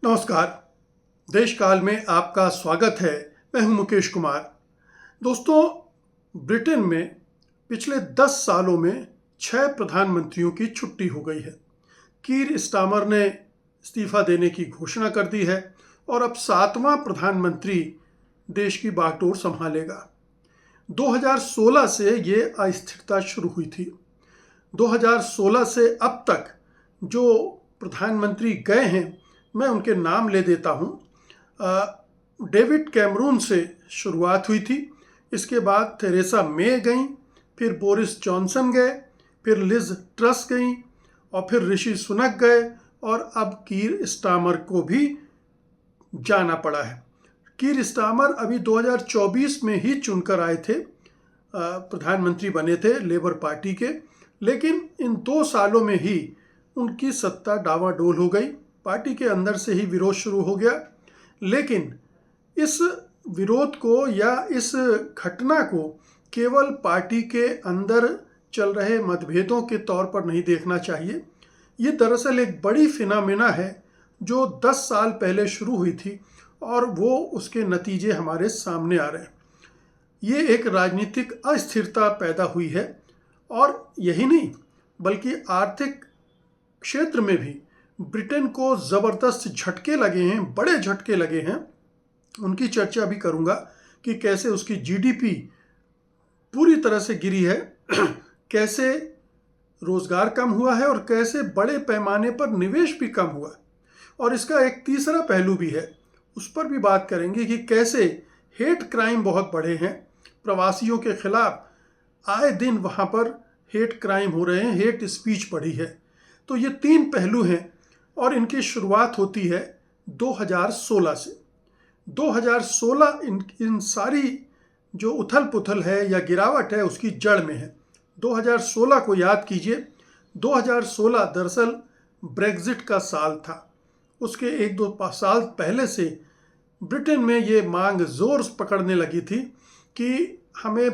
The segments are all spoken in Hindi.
नमस्कार। देश काल में आपका स्वागत है। मैं हूं मुकेश कुमार। दोस्तों, ब्रिटेन में पिछले 10 सालों में 6 प्रधानमंत्रियों की छुट्टी हो गई है। कीर स्टामर ने इस्तीफा देने की घोषणा कर दी है और अब 7वां प्रधानमंत्री देश की बागडोर संभालेगा। 2016 से ये अस्थिरता शुरू हुई थी। 2016 से अब तक जो प्रधानमंत्री गए हैं, मैं उनके नाम ले देता हूँ। डेविड कैमरून से शुरुआत हुई थी, इसके बाद थेरेसा मे गई, फिर बोरिस जॉनसन गए, फिर लिज ट्रस गई और फिर ऋषि सुनक गए और अब कीर स्टामर को भी जाना पड़ा है। कीर स्टामर अभी 2024 में ही चुनकर आए थे, प्रधानमंत्री बने थे लेबर पार्टी के, लेकिन इन 2 सालों में ही उनकी सत्ता डावाडोल हो गई। पार्टी के अंदर से ही विरोध शुरू हो गया। लेकिन इस विरोध को या इस घटना को केवल पार्टी के अंदर चल रहे मतभेदों के तौर पर नहीं देखना चाहिए। ये दरअसल एक बड़ी फिनोमेना है जो 10 साल पहले शुरू हुई थी और वो उसके नतीजे हमारे सामने आ रहे हैं। ये एक राजनीतिक अस्थिरता पैदा हुई है और यही नहीं बल्कि आर्थिक क्षेत्र में भी ब्रिटेन को ज़बरदस्त झटके लगे हैं, बड़े झटके लगे हैं। उनकी चर्चा भी करूंगा कि कैसे उसकी जीडीपी पूरी तरह से गिरी है, कैसे रोजगार कम हुआ है और कैसे बड़े पैमाने पर निवेश भी कम हुआ। और इसका एक तीसरा पहलू भी है, उस पर भी बात करेंगे कि कैसे हेट क्राइम बहुत बढ़े हैं। प्रवासियों के खिलाफ आए दिन वहाँ पर हेट क्राइम हो रहे हैं, हेट स्पीच बढ़ी है। तो ये 3 पहलू हैं और इनकी शुरुआत होती है 2016 से। 2016 इन सारी जो उथल पुथल है या गिरावट है उसकी जड़ में है। 2016 को याद कीजिए। 2016 दरअसल ब्रेग्जिट का साल था। उसके 1-2 साल पहले से ब्रिटेन में ये मांग जोर पकड़ने लगी थी कि हमें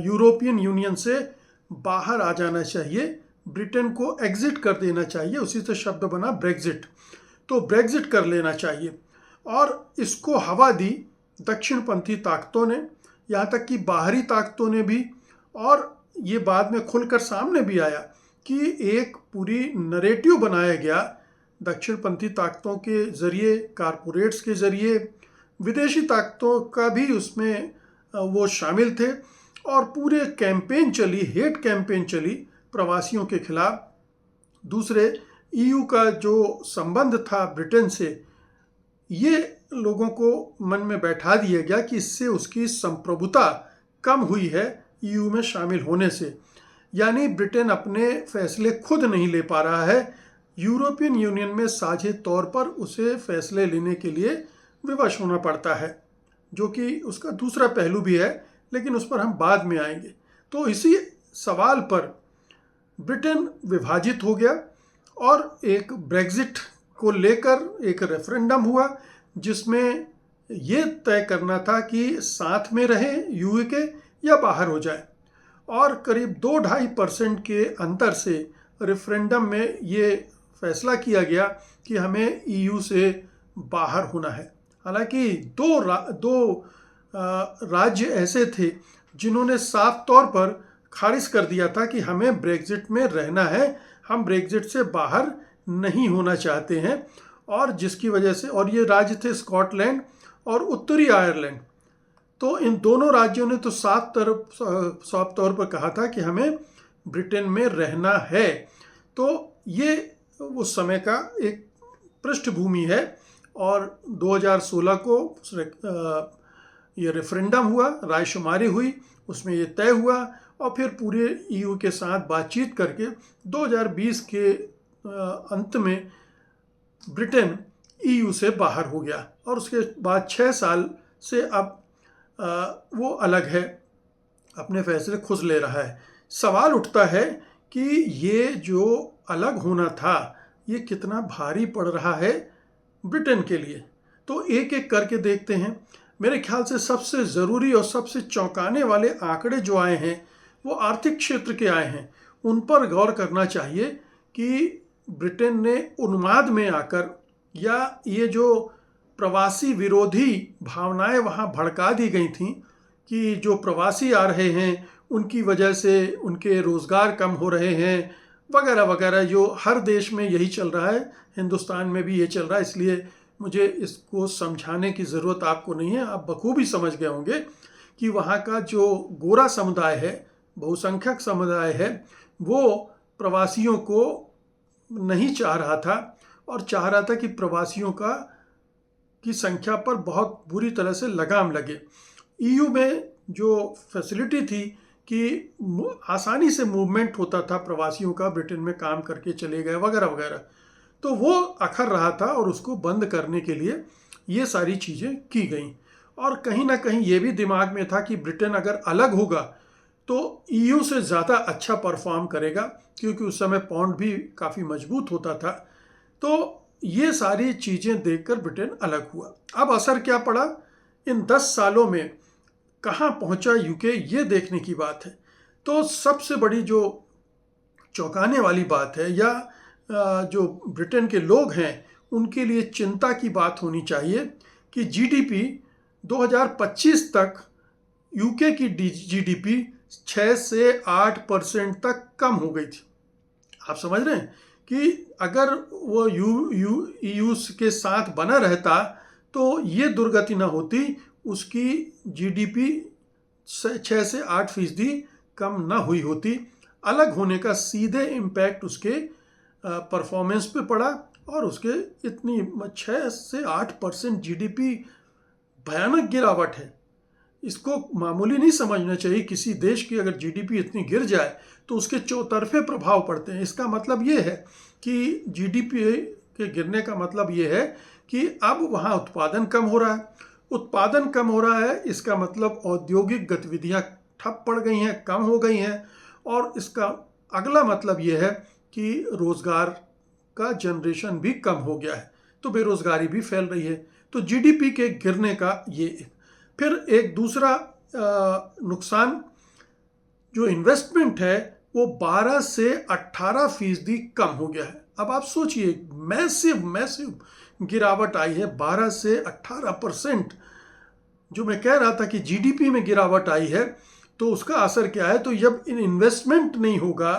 यूरोपियन यूनियन से बाहर आ जाना चाहिए, ब्रिटेन को एग्जिट कर देना चाहिए। उसी से शब्द बना ब्रेग्जिट। तो ब्रेग्जिट कर लेना चाहिए और इसको हवा दी दक्षिणपंथी ताकतों ने, यहाँ तक कि बाहरी ताकतों ने भी। और ये बाद में खुलकर सामने भी आया कि एक पूरी नरेटिव बनाया गया दक्षिणपंथी ताकतों के ज़रिए, कारपोरेट्स के ज़रिए, विदेशी ताकतों का भी उसमें वो शामिल थे और पूरे कैंपेन चली, हेट कैंपेन चली प्रवासियों के खिलाफ। दूसरे, ईयू का जो संबंध था ब्रिटेन से, ये लोगों को मन में बैठा दिया गया कि इससे उसकी संप्रभुता कम हुई है ईयू में शामिल होने से। यानी ब्रिटेन अपने फैसले खुद नहीं ले पा रहा है, यूरोपियन यूनियन में साझे तौर पर उसे फैसले लेने के लिए विवश होना पड़ता है, जो कि उसका दूसरा पहलू भी है, लेकिन उस पर हम बाद में आएंगे। तो इसी सवाल पर ब्रिटेन विभाजित हो गया और एक ब्रेग्जिट को लेकर एक रेफरेंडम हुआ जिसमें ये तय करना था कि साथ में रहे यूए के या बाहर हो जाए। और करीब 2-2.5% के अंतर से रेफरेंडम में ये फैसला किया गया कि हमें ईयू से बाहर होना है। हालांकि दो राज्य ऐसे थे जिन्होंने साफ तौर पर खारिज कर दिया था कि हमें ब्रेग्जिट में रहना है, हम ब्रेग्जिट से बाहर नहीं होना चाहते हैं। और जिसकी वजह से, और ये राज्य थे स्कॉटलैंड और उत्तरी आयरलैंड। तो इन दोनों राज्यों ने तो साफ तौर पर कहा था कि हमें ब्रिटेन में रहना है। तो ये उस समय का एक पृष्ठभूमि है और 2016 को ये रेफरेंडम हुआ, रायशुमारी हुई, उसमें ये तय हुआ और फिर पूरे ईयू के साथ बातचीत करके 2020 के अंत में ब्रिटेन ईयू से बाहर हो गया। और उसके बाद 6 साल से अब वो अलग है, अपने फैसले खुद ले रहा है। सवाल उठता है कि ये जो अलग होना था ये कितना भारी पड़ रहा है ब्रिटेन के लिए। तो एक एक करके देखते हैं। मेरे ख्याल से सबसे ज़रूरी और सबसे चौंकाने वाले आंकड़े जो आए हैं वो आर्थिक क्षेत्र के आए हैं। उन पर गौर करना चाहिए कि ब्रिटेन ने उन्माद में आकर या ये जो प्रवासी विरोधी भावनाएं वहाँ भड़का दी गई थीं कि जो प्रवासी आ रहे हैं उनकी वजह से उनके रोज़गार कम हो रहे हैं वगैरह वगैरह, जो हर देश में यही चल रहा है, हिंदुस्तान में भी ये चल रहा है। इसलिए मुझे इसको समझाने की ज़रूरत आपको नहीं है, आप बखूबी समझ गए होंगे कि वहाँ का जो गोरा समुदाय है, बहुसंख्यक समुदाय है, वो प्रवासियों को नहीं चाह रहा था और चाह रहा था कि प्रवासियों की संख्या पर बहुत बुरी तरह से लगाम लगे। ईयू में जो फैसिलिटी थी कि आसानी से मूवमेंट होता था प्रवासियों का, ब्रिटेन में काम करके चले गए वगैरह वगैरह, तो वो अखर रहा था और उसको बंद करने के लिए ये सारी चीज़ें की गई। और कहीं ना कहीं ये भी दिमाग में था कि ब्रिटेन अगर अलग होगा तो ईयू से ज़्यादा अच्छा परफॉर्म करेगा, क्योंकि उस समय पाउंड भी काफ़ी मजबूत होता था। तो ये सारी चीज़ें देखकर ब्रिटेन अलग हुआ। अब असर क्या पड़ा, इन 10 सालों में कहाँ पहुँचा यूके, ये देखने की बात है। तो सबसे बड़ी जो चौंकाने वाली बात है, या जो ब्रिटेन के लोग हैं उनके लिए चिंता की बात होनी चाहिए, कि जीडीपी 2025 तक यूके की जीडीपी 6 से 8% तक कम हो गई थी। आप समझ रहे हैं कि अगर वो ईयू के साथ बना रहता तो ये दुर्गति ना होती, उसकी जीडीपी 6 से 8% कम ना हुई होती। अलग होने का सीधे इम्पैक्ट उसके परफॉर्मेंस पे पड़ा, और उसके इतनी 6 से 8% जीडीपी भयानक गिरावट है। इसको मामूली नहीं समझना चाहिए। किसी देश की अगर जीडीपी इतनी गिर जाए तो उसके चौतरफे प्रभाव पड़ते हैं। इसका मतलब ये है कि जीडीपी के गिरने का मतलब ये है कि अब वहाँ उत्पादन कम हो रहा है। उत्पादन कम हो रहा है, इसका मतलब औद्योगिक गतिविधियाँ ठप पड़ गई हैं, कम हो गई हैं, और इसका अगला मतलब ये है कि रोज़गार का जनरेशन भी कम हो गया है, तो बेरोज़गारी भी फैल रही है। तो जीडीपी के गिरने का ये फिर एक दूसरा नुकसान, जो इन्वेस्टमेंट है वो 12 से 18% कम हो गया है। अब आप सोचिए, मैसिव गिरावट आई है, 12 से 18%। जो मैं कह रहा था कि जीडीपी में गिरावट आई है, तो उसका असर क्या है। तो जब इन्वेस्टमेंट नहीं होगा,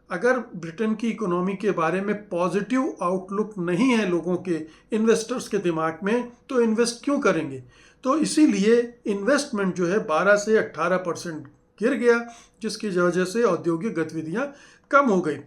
अगर ब्रिटेन की इकोनॉमी के बारे में पॉजिटिव आउटलुक नहीं है लोगों के, इन्वेस्टर्स के दिमाग में, तो इन्वेस्ट क्यों करेंगे। तो इसीलिए इन्वेस्टमेंट जो है 12 से 18% गिर गया, जिसकी वजह से औद्योगिक गतिविधियां कम हो गई,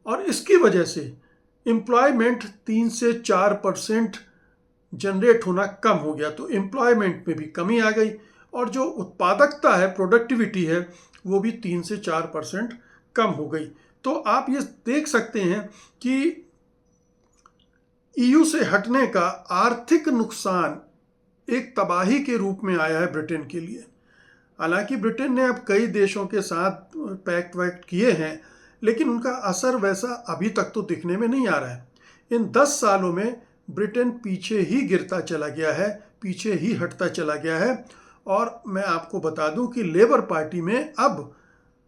और इसकी वजह से एम्प्लॉयमेंट 3 से 4% जनरेट होना कम हो गया। तो एम्प्लॉयमेंट में भी कमी आ गई, और जो उत्पादकता है, प्रोडक्टिविटी है, वो भी 3 से 4% कम हो गई। तो आप ये देख सकते हैं कि ईयू से हटने का आर्थिक नुकसान एक तबाही के रूप में आया है ब्रिटेन के लिए। हालांकि ब्रिटेन ने अब कई देशों के साथ पैक्ट वैक्ट किए हैं, लेकिन उनका असर वैसा अभी तक तो दिखने में नहीं आ रहा है। इन 10 सालों में ब्रिटेन पीछे ही गिरता चला गया है, पीछे ही हटता चला गया है। और मैं आपको बता दूं कि लेबर पार्टी में अब,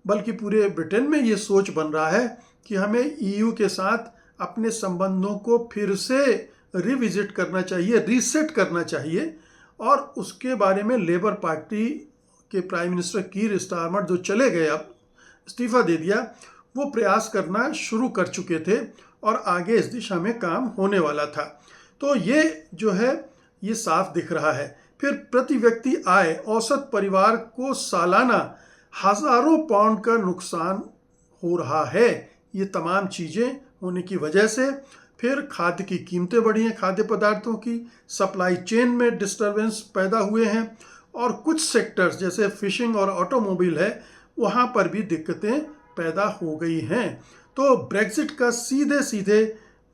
बल्कि पूरे ब्रिटेन में ये सोच बन रहा है कि हमें ईयू के साथ अपने संबंधों को फिर से रिविजिट करना चाहिए, रीसेट करना चाहिए। और उसके बारे में लेबर पार्टी के प्राइम मिनिस्टर कीर स्टारमर, जो चले गए, अब इस्तीफा दे दिया, वो प्रयास करना शुरू कर चुके थे और आगे इस दिशा में काम होने वाला था। तो ये जो है ये साफ दिख रहा है। फिर प्रति व्यक्ति आय, औसत परिवार को सालाना हज़ारों पाउंड का नुकसान हो रहा है, ये तमाम चीज़ें होने की वजह से। फिर खाद्य की कीमतें बढ़ी हैं, खाद्य पदार्थों की, सप्लाई चेन में डिस्टर्बेंस पैदा हुए हैं, और कुछ सेक्टर्स जैसे फिशिंग और ऑटोमोबाइल है, वहाँ पर भी दिक्कतें पैदा हो गई हैं। तो ब्रेग्जिट का सीधे सीधे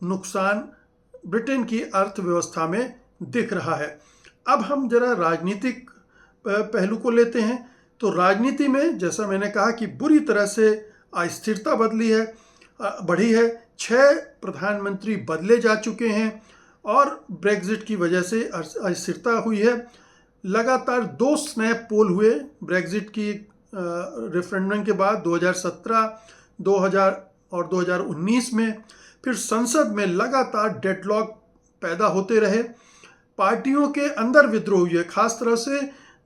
नुकसान ब्रिटेन की अर्थव्यवस्था में दिख रहा है। अब हम जरा राजनीतिक पहलू को लेते हैं। तो राजनीति में, जैसा मैंने कहा कि बुरी तरह से अस्थिरता बढ़ी है। 6 प्रधानमंत्री बदले जा चुके हैं, और ब्रेग्जिट की वजह से अस्थिरता हुई है। लगातार 2 स्नैप पोल हुए ब्रेग्जिट की रेफरेंडम के बाद, 2017, 2000 और 2019 में। फिर संसद में लगातार डेडलॉक पैदा होते रहे, पार्टियों के अंदर विद्रोह हुए, खास तरह से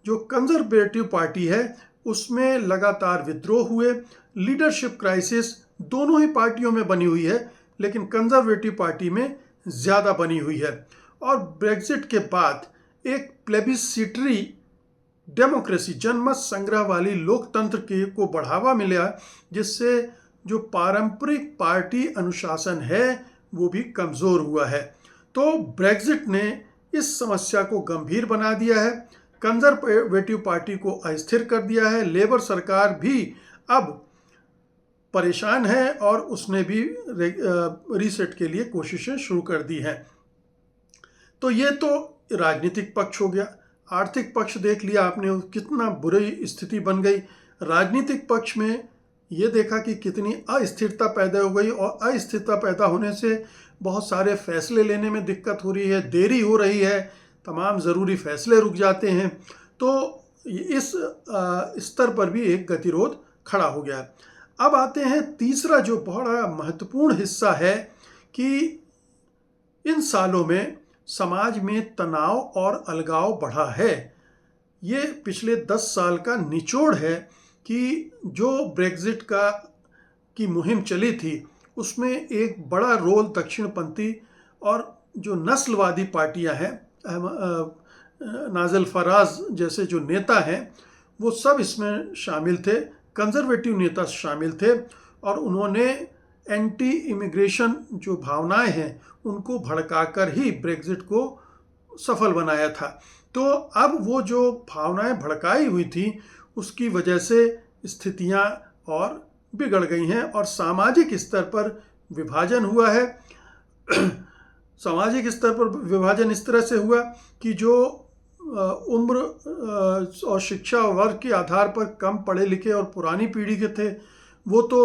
जो कंजर्वेटिव पार्टी है उसमें लगातार विद्रोह हुए, लीडरशिप क्राइसिस दोनों ही पार्टियों में बनी हुई है, लेकिन कंजर्वेटिव पार्टी में ज़्यादा बनी हुई है। और ब्रेग्जिट के बाद एक प्लेबिसिटरी डेमोक्रेसी, जनमत संग्रह वाली लोकतंत्र को बढ़ावा मिला, जिससे जो पारंपरिक पार्टी अनुशासन है वो भी कमज़ोर हुआ है। तो ब्रेग्जिट ने इस समस्या को गंभीर बना दिया है, कंजर्वेटिव पार्टी को अस्थिर कर दिया है। लेबर सरकार भी अब परेशान है और उसने भी रीसेट के लिए कोशिशें शुरू कर दी हैं। तो ये तो राजनीतिक पक्ष हो गया। आर्थिक पक्ष देख लिया आपने, कितना बुरी स्थिति बन गई। राजनीतिक पक्ष में ये देखा कि कितनी अस्थिरता पैदा हो गई, और अस्थिरता पैदा होने से बहुत सारे फैसले लेने में दिक्कत हो रही है, देरी हो रही है, तमाम ज़रूरी फैसले रुक जाते हैं। तो इस स्तर पर भी एक गतिरोध खड़ा हो गया। अब आते हैं तीसरा जो बड़ा महत्वपूर्ण हिस्सा है कि इन सालों में समाज में तनाव और अलगाव बढ़ा है। ये पिछले 10 साल का निचोड़ है कि जो ब्रेग्जिट की मुहिम चली थी उसमें एक बड़ा रोल दक्षिणपंथी और जो नस्लवादी पार्टियां हैं, नाज़िल फराज जैसे जो नेता हैं, वो सब इसमें शामिल थे। कंजर्वेटिव नेता शामिल थे और उन्होंने एंटी इमिग्रेशन जो भावनाएं हैं उनको भड़काकर ही ब्रेग्जिट को सफल बनाया था। तो अब वो जो भावनाएं भड़काई हुई थी उसकी वजह से स्थितियां और बिगड़ गई हैं और सामाजिक स्तर पर विभाजन हुआ है। सामाजिक स्तर पर विभाजन इस तरह से हुआ कि जो उम्र और शिक्षा वर्ग के आधार पर कम पढ़े लिखे और पुरानी पीढ़ी के थे वो तो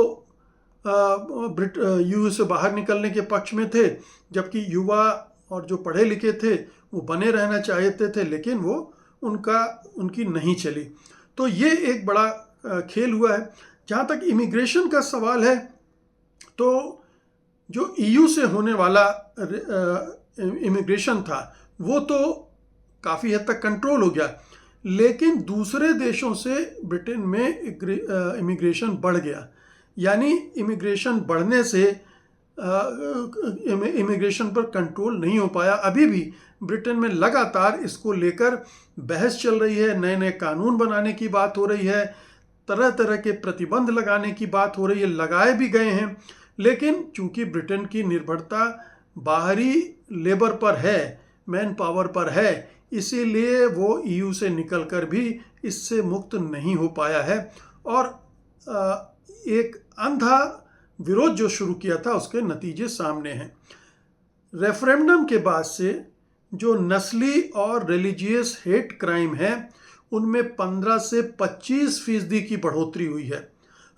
यूयू से बाहर निकलने के पक्ष में थे, जबकि युवा और जो पढ़े लिखे थे वो बने रहना चाहते थे, लेकिन वो उनकी नहीं चली। तो ये एक बड़ा खेल हुआ है। जहाँ तक इमिग्रेशन का सवाल है तो जो ईयू से होने वाला इमिग्रेशन था वो तो काफ़ी हद तक कंट्रोल हो गया, लेकिन दूसरे देशों से ब्रिटेन में इमिग्रेशन बढ़ गया। यानी इमिग्रेशन बढ़ने से इमिग्रेशन पर कंट्रोल नहीं हो पाया। अभी भी ब्रिटेन में लगातार इसको लेकर बहस चल रही है, नए नए कानून बनाने की बात हो रही है, तरह तरह के प्रतिबंध लगाने की बात हो रही है, लगाए भी गए हैं। लेकिन चूंकि ब्रिटेन की निर्भरता बाहरी लेबर पर है, मैन पावर पर है, इसीलिए वो ईयू से निकलकर भी इससे मुक्त नहीं हो पाया है और एक अंधा विरोध जो शुरू किया था उसके नतीजे सामने हैं। रेफरेंडम के बाद से जो नस्ली और रिलीजियस हेट क्राइम है उनमें 15 से 25% की बढ़ोतरी हुई है,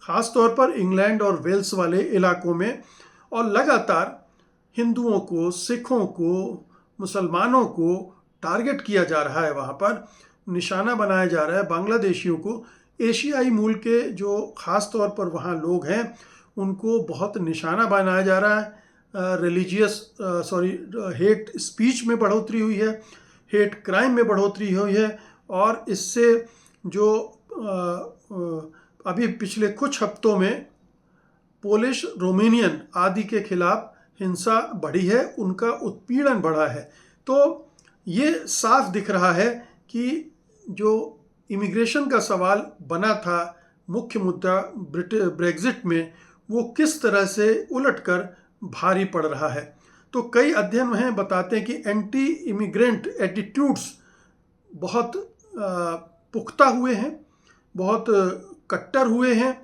ख़ास तौर पर इंग्लैंड और वेल्स वाले इलाकों में। और लगातार हिंदुओं को, सिखों को, मुसलमानों को टारगेट किया जा रहा है, वहाँ पर निशाना बनाया जा रहा है। बांग्लादेशियों को, एशियाई मूल के जो ख़ास तौर पर वहाँ लोग हैं उनको बहुत निशाना बनाया जा रहा है। हेट स्पीच में बढ़ोतरी हुई है, हेट क्राइम में बढ़ोतरी हुई है और इससे जो अभी पिछले कुछ हफ्तों में पोलिश, रोमानियन आदि के खिलाफ हिंसा बढ़ी है, उनका उत्पीड़न बढ़ा है। तो ये साफ दिख रहा है कि जो इमिग्रेशन का सवाल बना था मुख्य मुद्दा ब्रेग्जिट में, वो किस तरह से उलटकर भारी पड़ रहा है। तो कई अध्ययन हैं बताते हैं कि एंटी इमिग्रेंट एटीट्यूड्स बहुत पुख्ता हुए हैं, बहुत कट्टर हुए हैं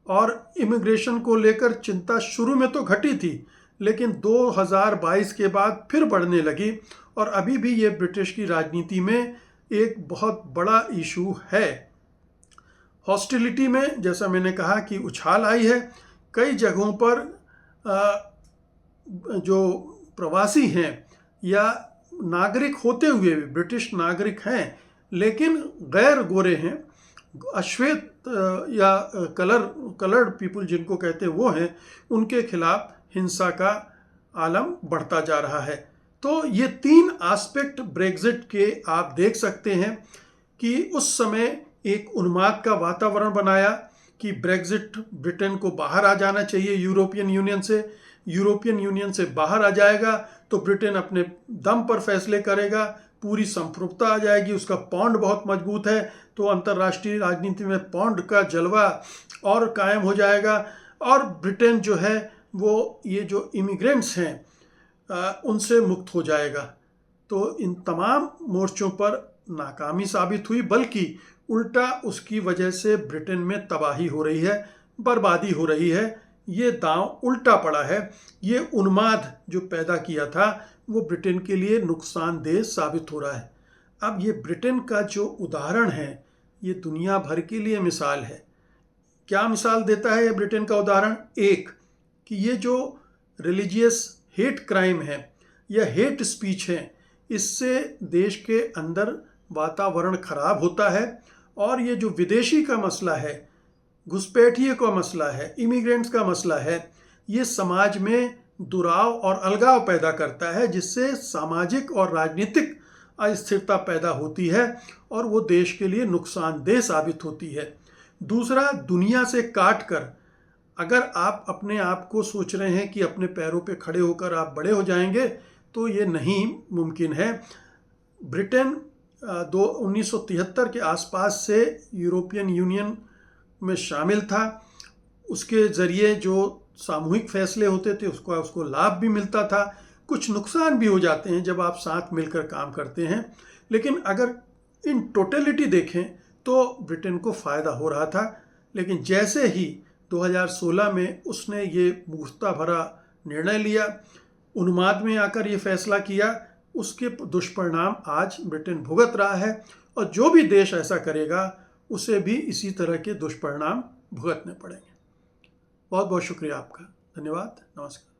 और इमिग्रेशन को लेकर चिंता शुरू में तो घटी थी, लेकिन 2022 के बाद फिर बढ़ने लगी और अभी भी ये ब्रिटिश की राजनीति में एक बहुत बड़ा इशू है। हॉस्टिलिटी में जैसा मैंने कहा कि उछाल आई है। कई जगहों पर जो प्रवासी हैं या नागरिक होते हुए भी, ब्रिटिश नागरिक हैं लेकिन गैर गोरे हैं, अश्वेत या कलर्ड पीपल जिनको कहते हैं वो हैं, उनके खिलाफ हिंसा का आलम बढ़ता जा रहा है। तो ये 3 एस्पेक्ट ब्रेग्जिट के आप देख सकते हैं कि उस समय एक उन्माद का वातावरण बनाया कि ब्रेग्जिट ब्रिटेन को बाहर आ जाना चाहिए यूरोपियन यूनियन से बाहर आ जाएगा तो ब्रिटेन अपने दम पर फैसले करेगा, पूरी संप्रभुता आ जाएगी, उसका पौंड बहुत मजबूत है तो अंतर्राष्ट्रीय राजनीति में पौंड का जलवा और कायम हो जाएगा और ब्रिटेन जो है वो ये जो इमिग्रेंट्स हैं उनसे मुक्त हो जाएगा। तो इन तमाम मोर्चों पर नाकामी साबित हुई, बल्कि उल्टा उसकी वजह से ब्रिटेन में तबाही हो रही है, बर्बादी हो रही है। ये दांव उल्टा पड़ा है। ये उन्माद जो पैदा किया था वो ब्रिटेन के लिए नुकसानदेह साबित हो रहा है। अब ये ब्रिटेन का जो उदाहरण है ये दुनिया भर के लिए मिसाल है। क्या मिसाल देता है ये ब्रिटेन का उदाहरण? एक, कि ये जो रिलीजियस हेट क्राइम है या हेट स्पीच है, इससे देश के अंदर वातावरण खराब होता है और ये जो विदेशी का मसला है, घुसपैठिए का मसला है, इमिग्रेंट्स का मसला है, ये समाज में दुराव और अलगाव पैदा करता है, जिससे सामाजिक और राजनीतिक अस्थिरता पैदा होती है और वो देश के लिए नुकसानदेह साबित होती है। दूसरा, दुनिया से काट कर अगर आप अपने आप को सोच रहे हैं कि अपने पैरों पे खड़े होकर आप बड़े हो जाएंगे तो ये नहीं मुमकिन है। ब्रिटेन 1973 के आसपास से यूरोपियन यूनियन में शामिल था। उसके ज़रिए जो सामूहिक फैसले होते थे उसको लाभ भी मिलता था, कुछ नुकसान भी हो जाते हैं जब आप साथ मिलकर काम करते हैं, लेकिन अगर इन टोटलिटी देखें तो ब्रिटेन को फ़ायदा हो रहा था। लेकिन जैसे ही 2016 में उसने ये मूर्खता भरा निर्णय लिया, उन्माद में आकर ये फैसला किया, उसके दुष्परिणाम आज ब्रिटेन भुगत रहा है और जो भी देश ऐसा करेगा उसे भी इसी तरह के दुष्परिणाम भुगतने पड़ेंगे। बहुत बहुत शुक्रिया आपका। धन्यवाद। नमस्कार।